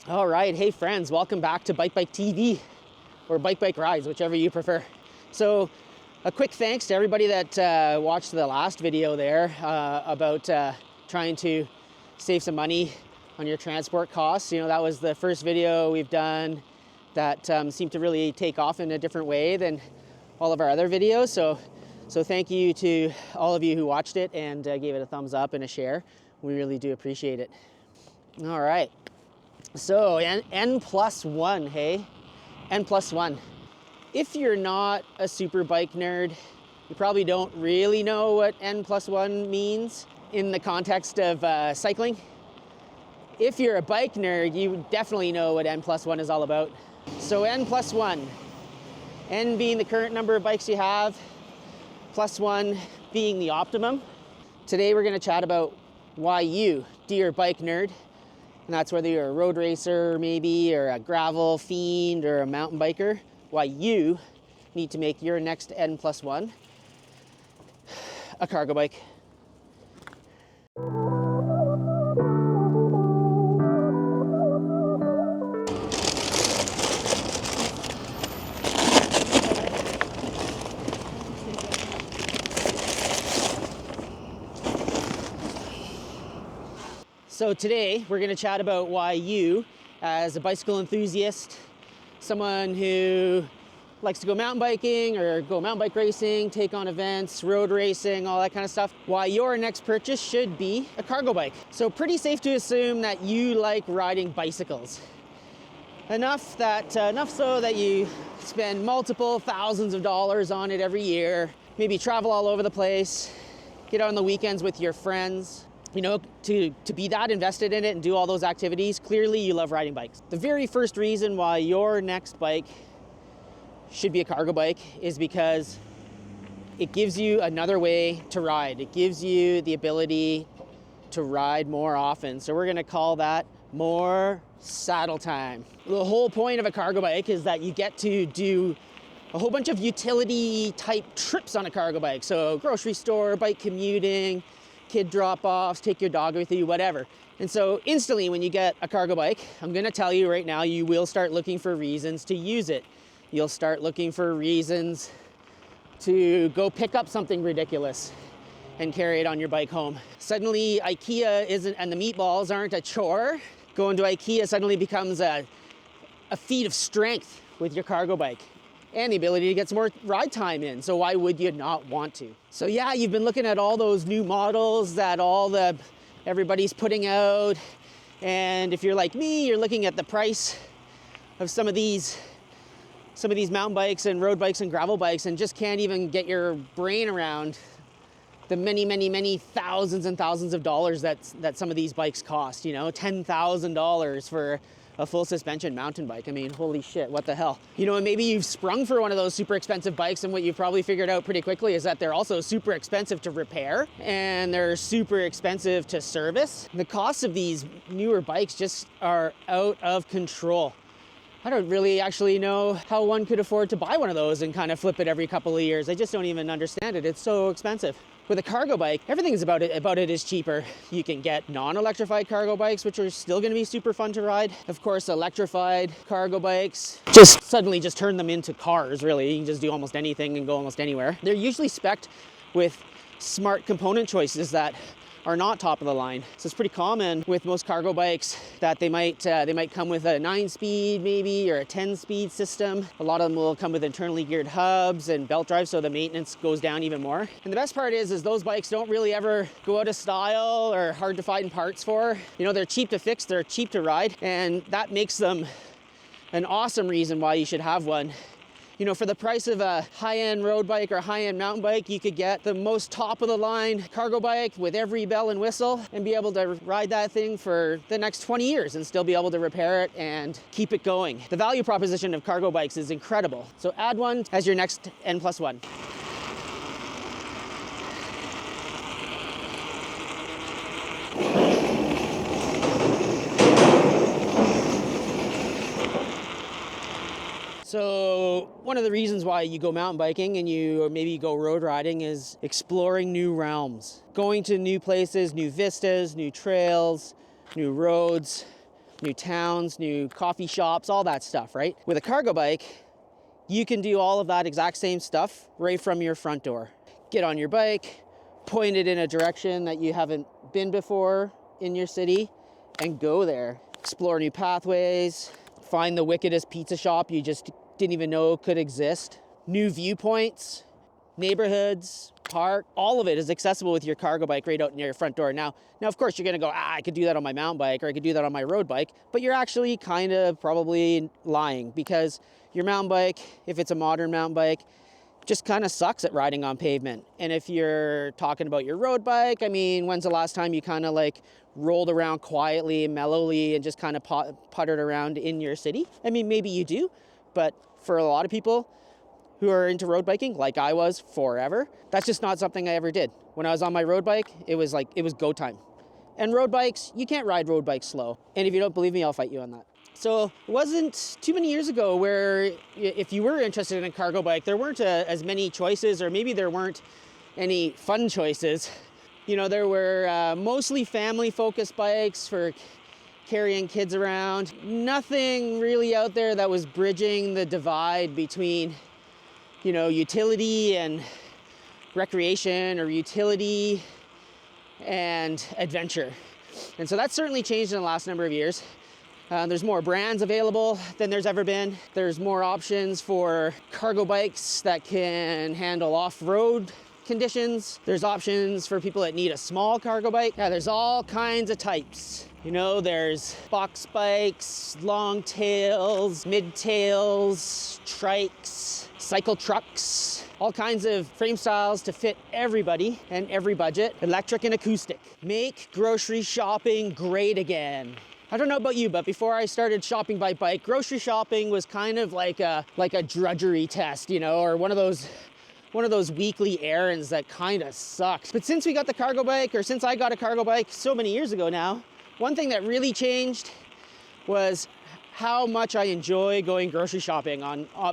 All right, hey friends, welcome back to Bike TV or Bike Rides, whichever you prefer. So a quick thanks to everybody that watched the last video there about trying to save some money on your transport costs. You know, that was the first video we've done that seemed to really take off in a different way than all of our other videos. So thank you to all of you who watched it and gave it a thumbs up and a share. We really do appreciate it. All right. So N+1, hey? N+1. If you're not a super bike nerd, you probably don't really know what N+1 means in the context of cycling. If you're a bike nerd, you definitely know what N+1 is all about. So N+1, N being the current number of bikes you have, +1 being the optimum. Today we're gonna chat about why you, dear bike nerd, and that's whether you're a road racer maybe, or a gravel fiend, or a mountain biker, why you need to make your next N+1 a cargo bike. So today we're going to chat about why you, as a bicycle enthusiast, someone who likes to go mountain biking or go mountain bike racing, take on events, road racing, all that kind of stuff, why your next purchase should be a cargo bike. So pretty safe to assume that you like riding bicycles. Enough so that you spend multiple thousands of dollars on it every year, maybe travel all over the place, get out on the weekends with your friends. You know, to be that invested in it and do all those activities, clearly you love riding bikes. The very first reason why your next bike should be a cargo bike is because it gives you another way to ride. It gives you the ability to ride more often. So we're gonna call that more saddle time. The whole point of a cargo bike is that you get to do a whole bunch of utility type trips on a cargo bike. So grocery store, bike commuting, kid drop-offs, take your dog with you, whatever. And so instantly when you get a cargo bike, I'm gonna tell you right now, you will start looking for reasons to use it. You'll start looking for reasons to go pick up something ridiculous and carry it on your bike home. Suddenly IKEA isn't, and the meatballs aren't a chore. Going to IKEA suddenly becomes a feat of strength with your cargo bike, and the ability to get some more ride time in. So why would you not want to? So yeah, you've been looking at all those new models that everybody's putting out. And if you're like me, you're looking at the price of some of these mountain bikes and road bikes and gravel bikes and just can't even get your brain around the many thousands and thousands of dollars that some of these bikes cost. You know, $10,000 for a full suspension mountain bike. I mean, holy shit, what the hell? You know, and maybe you've sprung for one of those super expensive bikes, and what you've probably figured out pretty quickly is that they're also super expensive to repair and they're super expensive to service. The costs of these newer bikes just are out of control. I don't really actually know how one could afford to buy one of those and kind of flip it every couple of years. I just don't even understand it. It's so expensive. With a cargo bike, everything's about it is cheaper. You can get non-electrified cargo bikes, which are still going to be super fun to ride. Of course, electrified cargo bikes just suddenly turn them into cars, really. You can just do almost anything and go almost anywhere. They're usually spec'd with smart component choices that are not top of the line. So it's pretty common with most cargo bikes that they might come with a 9-speed maybe, or a 10-speed system. A lot of them will come with internally geared hubs and belt drives, so the maintenance goes down even more. And the best part is those bikes don't really ever go out of style or hard to find parts for. You know, they're cheap to fix, they're cheap to ride, and that makes them an awesome reason why you should have one. You know, for the price of a high-end road bike or high-end mountain bike, you could get the most top-of-the-line cargo bike with every bell and whistle and be able to ride that thing for the next 20 years and still be able to repair it and keep it going. The value proposition of cargo bikes is incredible. So add one as your next N+1. So one of the reasons why you go mountain biking and or maybe you go road riding is exploring new realms, going to new places, new vistas, new trails, new roads. new towns, new coffee shops, all that stuff, right? With a cargo bike, you can do all of that exact same stuff right from your front door. Get on your bike, point it in a direction that you haven't been before in your city, and go there. Explore new pathways, find the wickedest pizza shop you just didn't even know could exist. New viewpoints, neighborhoods, park, all of it is accessible with your cargo bike right out near your front door. Now of course you're gonna go, I could do that on my mountain bike, or I could do that on my road bike, but you're actually kind of probably lying, because your mountain bike, if it's a modern mountain bike, just kind of sucks at riding on pavement. And if you're talking about your road bike, I mean, when's the last time you kind of like rolled around quietly, mellowly, and just kind of puttered around in your city? I mean, maybe you do, but for a lot of people who are into road biking, like I was forever, that's just not something I ever did. When I was on my road bike, it was go time. And road bikes, you can't ride road bikes slow. And if you don't believe me, I'll fight you on that. So it wasn't too many years ago where if you were interested in a cargo bike, there weren't as many choices, or maybe there weren't any fun choices. You know, there were mostly family-focused bikes for carrying kids around. Nothing really out there that was bridging the divide between, you know, utility and recreation, or utility and adventure. And so that's certainly changed in the last number of years. There's more brands available than there's ever been. There's more options for cargo bikes that can handle off-road conditions. There's options for people that need a small cargo bike. Yeah, there's all kinds of types. You know, there's box bikes, long tails, mid tails, trikes, cycle trucks, all kinds of frame styles to fit everybody and every budget, electric and acoustic. Make grocery shopping great again. I don't know about you, but before I started shopping by bike, grocery shopping was kind of like a drudgery test, you know, or one of those weekly errands that kind of sucked. But since we got the cargo bike, or since I got a cargo bike so many years ago now, one thing that really changed was how much I enjoy going grocery shopping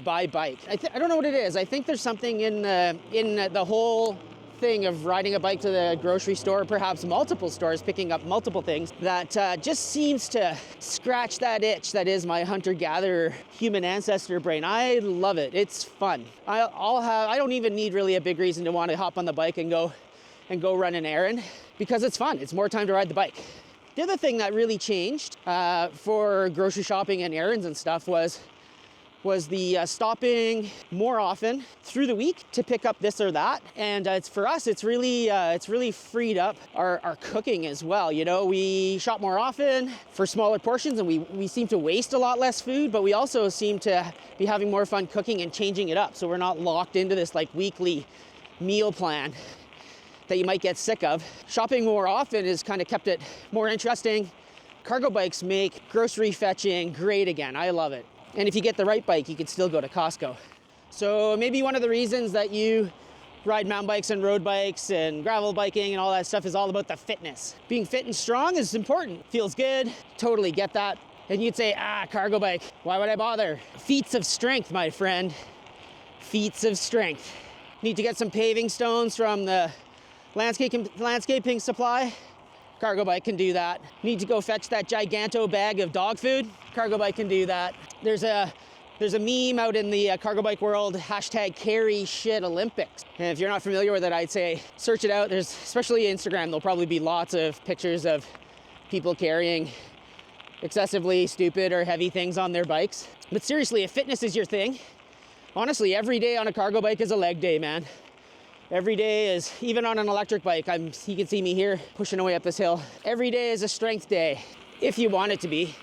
by bike. I don't know what it is. I think there's something in the whole thing of riding a bike to the grocery store, perhaps multiple stores, picking up multiple things, that just seems to scratch that itch that is my hunter-gatherer human ancestor brain. I love it. It's fun. I don't even need really a big reason to want to hop on the bike and go run an errand, because it's fun. It's more time to ride the bike. The other thing that really changed for grocery shopping and errands and stuff was the stopping more often through the week to pick up this or that. And for us, it's really freed up our cooking as well. You know, we shop more often for smaller portions, and we seem to waste a lot less food, but we also seem to be having more fun cooking and changing it up. So we're not locked into this like weekly meal plan that you might get sick of. Shopping more often has kind of kept it more interesting. Cargo bikes make grocery fetching great again. I love it. And if you get the right bike, you can still go to Costco. So maybe one of the reasons that you ride mountain bikes and road bikes and gravel biking and all that stuff is all about the fitness. Being fit and strong is important. Feels good. Totally get that. And you'd say, cargo bike, why would I bother? Feats of strength, my friend. Feats of strength. Need to get some paving stones from the landscaping supply? Cargo bike can do that. Need to go fetch that giganto bag of dog food? Cargo bike can do that. There's a meme out in the cargo bike world, #CarryShitOlympics. And if you're not familiar with it, I'd say search it out. There's, especially Instagram, there'll probably be lots of pictures of people carrying excessively stupid or heavy things on their bikes. But seriously, if fitness is your thing, honestly, every day on a cargo bike is a leg day, man. Every day is, even on an electric bike, you can see me here pushing away up this hill. Every day is a strength day, if you want it to be.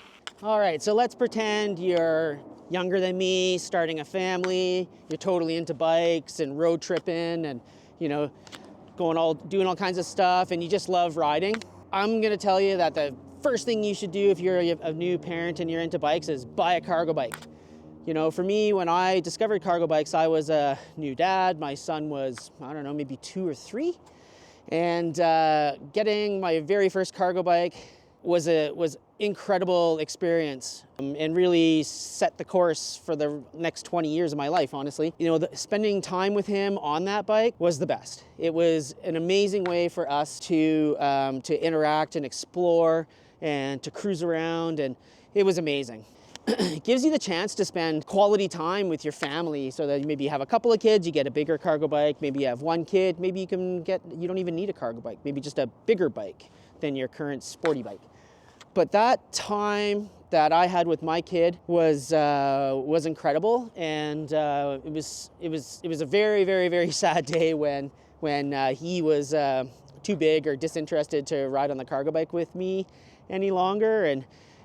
All right, so let's pretend you're younger than me, starting a family, you're totally into bikes and road tripping and, you know, doing all kinds of stuff, and you just love riding. I'm gonna tell you that the first thing you should do if you're a new parent and you're into bikes is buy a cargo bike. You know, for me, when I discovered cargo bikes, I was a new dad. My son was, I don't know, maybe 2 or 3. And getting my very first cargo bike was incredible experience, and really set the course for the next 20 years of my life, honestly. You know, spending time with him on that bike was the best. It was an amazing way for us to interact and explore and to cruise around, and it was amazing. It gives you the chance to spend quality time with your family, so that maybe you have a couple of kids, you get a bigger cargo bike. Maybe you have one kid, maybe you don't even need a cargo bike, maybe just a bigger bike than your current sporty bike. But that time that I had with my kid was incredible, and it was a very, very, very sad day when he was too big or disinterested to ride on the cargo bike with me any longer.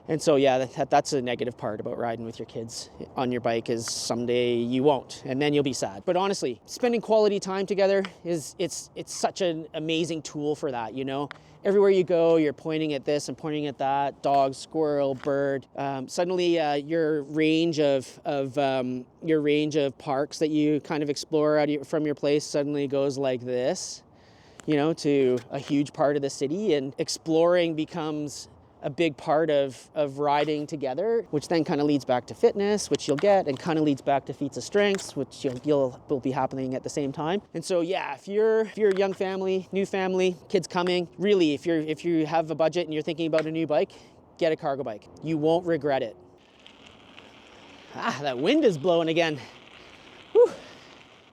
And so yeah, that's a negative part about riding with your kids on your bike, is someday you won't, and then you'll be sad. But honestly, spending quality time together it's such an amazing tool for that, you know? Everywhere you go, you're pointing at this and pointing at that, dog, squirrel, bird. Suddenly your range of parks that you kind of explore from your place suddenly goes like this, you know, to a huge part of the city, and exploring becomes a big part of riding together, which then kind of leads back to fitness, which you'll get, and kind of leads back to feats of strengths, which will be happening at the same time. And so yeah, if you're a young family, new family, kids coming, really, if you have a budget and you're thinking about a new bike, get a cargo bike. You won't regret it. That wind is blowing again. Whew.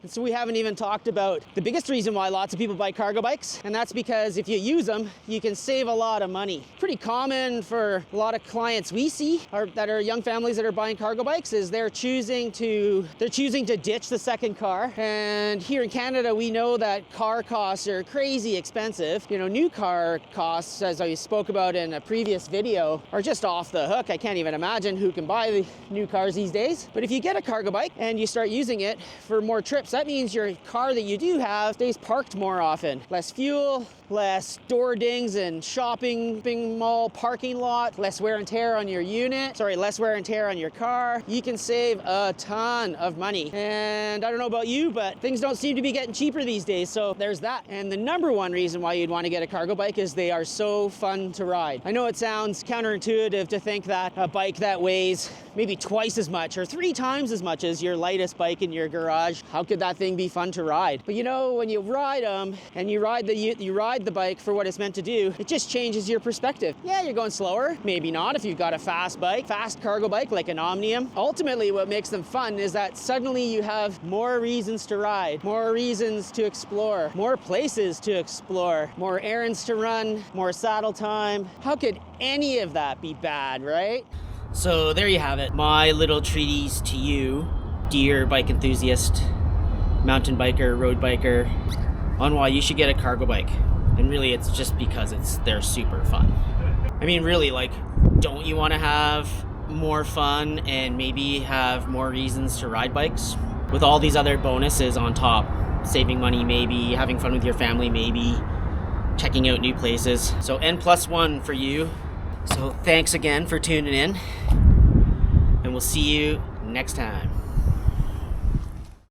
And so we haven't even talked about the biggest reason why lots of people buy cargo bikes, and that's because if you use them, you can save a lot of money. Pretty common for a lot of clients we see that are young families that are buying cargo bikes is they're choosing to ditch the second car. And here in Canada, we know that car costs are crazy expensive. You know, new car costs, as I spoke about in a previous video, are just off the hook. I can't even imagine who can buy the new cars these days. But if you get a cargo bike and you start using it for more trips, that means your car that you do have stays parked more often. Less fuel, less door dings and shopping mall parking lot, less wear and tear on your less wear and tear on your car. You can save a ton of money. And I don't know about you, but things don't seem to be getting cheaper these days, so there's that. And the number one reason why you'd want to get a cargo bike is they are so fun to ride. I know it sounds counterintuitive to think that a bike that weighs maybe twice as much or 3 times as much as your lightest bike in your garage, how could that thing be fun to ride? But you know, when you ride them and you ride the bike for what it's meant to do, it just changes your perspective. Yeah, you're going slower, maybe not if you've got a fast cargo bike like an Omnium. Ultimately, what makes them fun is that suddenly you have more reasons to ride, more reasons to explore, more places to explore, more errands to run, more saddle time. How could any of that be bad, right? So there you have it, my little treatise to you, dear bike enthusiast, mountain biker, road biker, on why you should get a cargo bike. And really, it's just because they're super fun. I mean, really, like, don't you want to have more fun and maybe have more reasons to ride bikes? With all these other bonuses on top, saving money maybe, having fun with your family maybe, checking out new places. So N+1 for you. So thanks again for tuning in, and we'll see you next time.